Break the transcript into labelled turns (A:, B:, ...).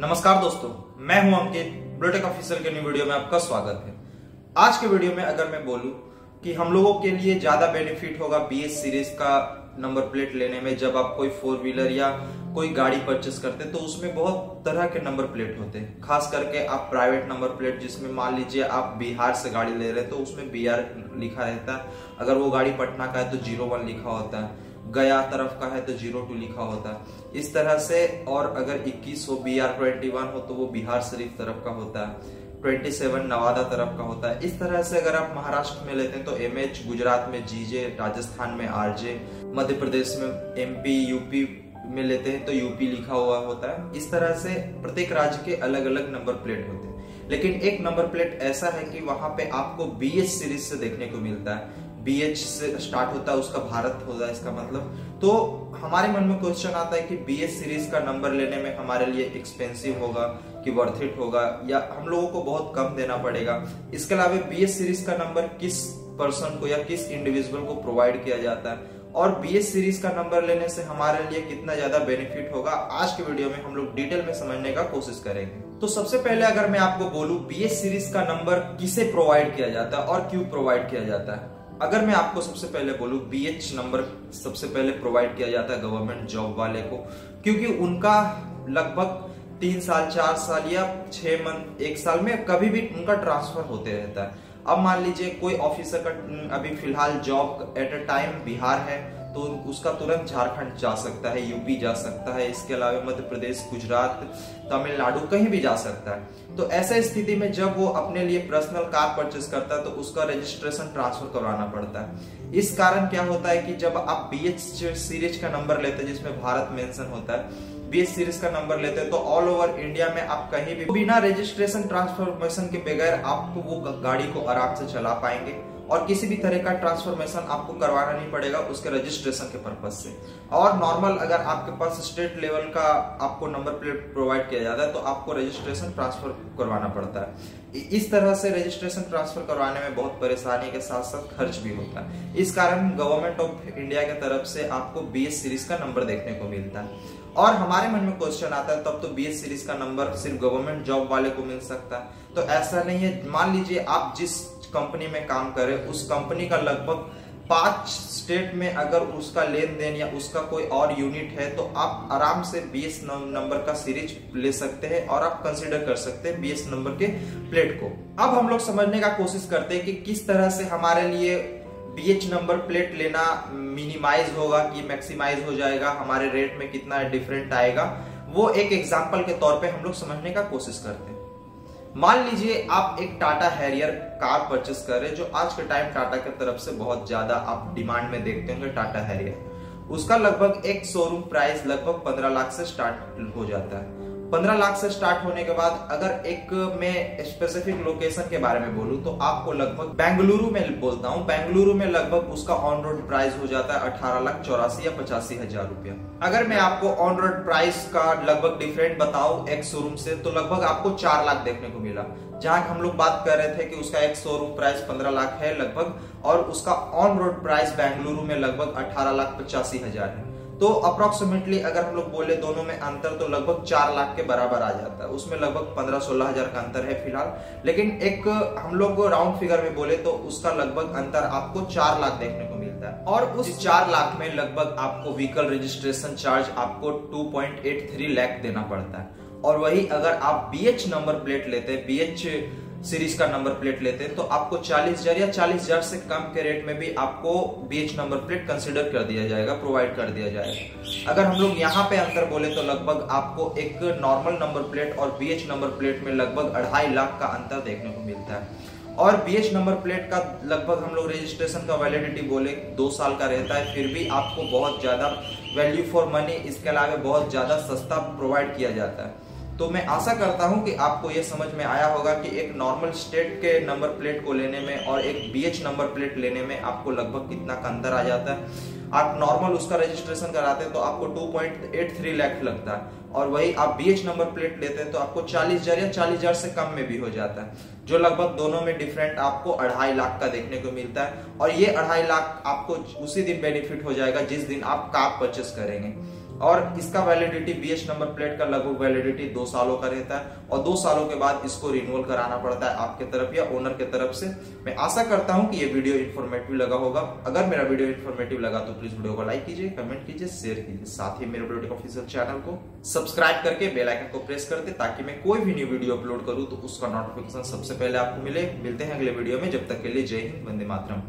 A: नमस्कार दोस्तों, मैं हूं अंकित। ब्लूटेक ऑफिशियल के न्यू वीडियो में आपका स्वागत है। आज के वीडियो में अगर मैं बोलूं कि हम लोगों के लिए ज्यादा बेनिफिट होगा बीएस सीरीज का नंबर प्लेट लेने में। जब आप कोई फोर व्हीलर या कोई गाड़ी परचेस करते हैं तो उसमें बहुत तरह के नंबर प्लेट होते हैं। खास करके आप प्राइवेट नंबर प्लेट, जिसमें मान लीजिए आप बिहार से गाड़ी ले रहे हैं तो उसमें BR लिखा रहता है। अगर वो गाड़ी पटना का है तो 01 लिखा होता है, गया तरफ का है तो 02 लिखा होता है, इस तरह से। और अगर 21 हो, BR 21 हो तो वो बिहार शरीफ तरफ का होता है, 27 नवादा तरफ का होता है। इस तरह से अगर आप महाराष्ट्र में लेते हैं तो MH, गुजरात में GJ, राजस्थान में RJ, मध्य प्रदेश में MP, UP में लेते हैं तो UP लिखा हुआ होता है। इस तरह से प्रत्येक राज्य के अलग अलग नंबर प्लेट होते हैं। लेकिन एक नंबर प्लेट ऐसा है कि वहां पे आपको BH सीरीज से देखने को मिलता है। BH से स्टार्ट होता है, उसका भारत होता है इसका मतलब। तो हमारे मन में क्वेश्चन आता है कि BH सीरीज का नंबर लेने में हमारे लिए एक्सपेंसिव होगा कि वर्थ इट होगा, या हम लोगों को बहुत कम देना पड़ेगा। इसके अलावा BH सीरीज का नंबर किस पर्सन को या किस इंडिविजुअल को प्रोवाइड किया जाता है, और BH सीरीज का नंबर लेने से हमारे लिए कितना ज्यादा बेनिफिट होगा, आज के वीडियो में हम लोग डिटेल में समझने का कोशिश करेंगे। तो सबसे पहले अगर मैं आपको बोलूं BH सीरीज का नंबर किसे प्रोवाइड किया जाता है और क्यों प्रोवाइड किया जाता है। अगर मैं आपको सबसे पहले बोलूं, BH नंबर सबसे पहले प्रोवाइड किया जाता है गवर्नमेंट जॉब वाले को, क्योंकि उनका लगभग 3 साल, 4 साल या 6 मंथ, 1 साल में कभी भी उनका ट्रांसफर होते रहता है। अब मान लीजिए कोई ऑफिसर का अभी फिलहाल job at a time Bihar है तो उसका तुरंत झारखंड जा सकता है, UP जा सकता है, इसके अलावा मध्य प्रदेश, गुजरात, तमिलनाडु कहीं भी जा सकता है। तो ऐसे स्थिति में जब वो अपने लिए पर्सनल कार परचेस करता है तो उसका रजिस्ट्रेशन ट्रांसफर करवाना पड़ता है। इस कारण क्या होता है कि जब आप BH सीरीज का नंबर लेते हैं जिसमें भारत मेंशन होता है, BH सीरीज का नंबर लेते हैं तो ऑल ओवर इंडिया में आप कहीं भी बिना रजिस्ट्रेशन ट्रांसफॉर्मेशन के बगैर आपको वो गाड़ी को आराम से चला पाएंगे, और किसी भी तरह का ट्रांसफॉर्मेशन आपको करवाना नहीं पड़ेगा उसके रजिस्ट्रेशन के पर्पज से। और नॉर्मल अगर आपके पास स्टेट लेवल का आपको नंबर प्लेट प्रोवाइड किया जाता है तो आपको रजिस्ट्रेशन ट्रांसफर करवाना पड़ता है। इस तरह से रजिस्ट्रेशन ट्रांसफर करवाने में बहुत परेशानी के साथ साथ खर्च भी होता है। इस कारण गवर्नमेंट ऑफ इंडिया की तरफ से आपको BH सीरीज का नंबर देखने को मिलता है। और हमारे मन में क्वेश्चन आता है तब तो BH सीरीज का नंबर सिर्फ गवर्नमेंट जॉब वाले को मिल सकता है, तो ऐसा नहीं है। मान लीजिए आप जिस कंपनी में काम करें उस कंपनी का लगभग 5 स्टेट में अगर उसका लेन देन या उसका कोई और यूनिट है तो आप आराम से BH नंबर का सीरीज ले सकते हैं और आप कंसीडर कर सकते हैं BH नंबर के प्लेट को। अब हम लोग समझने का कोशिश करते हैं कि किस तरह से हमारे लिए BH नंबर प्लेट लेना मिनिमाइज होगा कि मैक्सिमाइज हो जाएगा, हमारे रेट में कितना डिफरेंट आएगा, वो एक एग्जांपल के तौर पे हम लोग समझने का कोशिश करते हैं। मान लीजिए आप एक टाटा हैरियर कार परचेस कर रहे हैं, जो आज के टाइम टाटा की तरफ से बहुत ज्यादा आप डिमांड में देखते होंगे टाटा हैरियर। उसका लगभग एक शोरूम प्राइस लगभग 15 लाख से स्टार्ट हो जाता है। 15 लाख से स्टार्ट होने के बाद अगर एक मैं स्पेसिफिक लोकेशन के बारे में बोलूं तो आपको लगभग बेंगलुरु में बोलता हूं, बेंगलुरु में लगभग उसका ऑन रोड प्राइस हो जाता है 18,84,000 या 85,000 रुपया। अगर मैं आपको ऑन रोड प्राइस का लगभग डिफरेंट बताऊं एक शोरूम से तो लगभग आपको 4 लाख देखने को मिला। जहां हम लोग बात कर रहे थे कि उसका एक शोरूम प्राइस 15 लाख है लगभग, और उसका ऑन रोड प्राइस बेंगलुरु में लगभग 18,85,000 है। तो अप्रोक्सीमेटली अगर हम लोग बोले दोनों में अंतर तो लगभग 4 लाख के बराबर आ जाता है। उसमें लगभग 15-16 हजार का अंतर है फिलहाल, लेकिन एक हम लोग राउंड फिगर में बोले तो उसका लगभग अंतर आपको 4 लाख देखने को मिलता है। और उस 4 लाख में लगभग आपको व्हीकल रजिस्ट्रेशन चार्ज आपको 2.83 लाख देना पड़ता है। और वही अगर आप BH नंबर प्लेट लेते हैं, BH सीरीज का नंबर प्लेट लेते हैं तो आपको 40,000 या 40,000 से कम के रेट में भी आपको BH नंबर प्लेट कंसिडर कर दिया जाएगा, प्रोवाइड कर दिया जाएगा। अगर हम लोग यहाँ पे अंतर बोले तो लगभग आपको एक नॉर्मल नंबर प्लेट और BH नंबर प्लेट में लगभग 2.5 लाख का अंतर देखने को मिलता है। और BH नंबर प्लेट का लगभग हम लोग रजिस्ट्रेशन का वैलिडिटी बोले 2 साल का रहता है, फिर भी आपको बहुत ज्यादा वैल्यू फॉर मनी, इसके अलावा बहुत ज्यादा सस्ता प्रोवाइड किया जाता है। तो मैं आशा करता हूं कि आपको ये समझ में आया होगा कि एक नॉर्मल स्टेट के नंबर प्लेट को लेने में और एक BH नंबर प्लेट लेने में आपको लगभग कितना का अंतर आ जाता है। आप नॉर्मल उसका रजिस्ट्रेशन कराते हैं तो आपको 2.83 लाख लगता है, और वही आप BH नंबर प्लेट लेते हैं तो आपको 40,000 या 40,000 से कम में भी हो जाता है, जो लगभग दोनों में डिफरेंट आपको 2.5 लाख का देखने को मिलता है। और ये 2.5 लाख आपको उसी दिन बेनिफिट हो जाएगा जिस दिन आप कार परचेस करेंगे। और इसका वैलिडिटी BS नंबर प्लेट का लगभग वैलिडिटी 2 सालों का रहता है और 2 सालों के बाद इसको रिन्यूअल कराना पड़ता है आपके तरफ या ओनर के तरफ से। मैं आशा करता हूं कि ये वीडियो इन्फॉर्मेटिव लगा होगा। अगर मेरा वीडियो इन्फॉर्मेटिव लगा तो प्लीज वीडियो को लाइक कीजिए, कमेंट कीजिए, शेयर कीजिए, साथ ही मेरे ब्लूटेक ऑफिशियल चैनल को सब्सक्राइब करके बेल आइकन को प्रेस कर दे ताकि मैं कोई भी न्यू वीडियो अपलोड करूं तो उसका नोटिफिकेशन सबसे पहले आपको मिले। मिलते हैं अगले वीडियो में, जब तक के लिए जय हिंद, वंदे मातरम।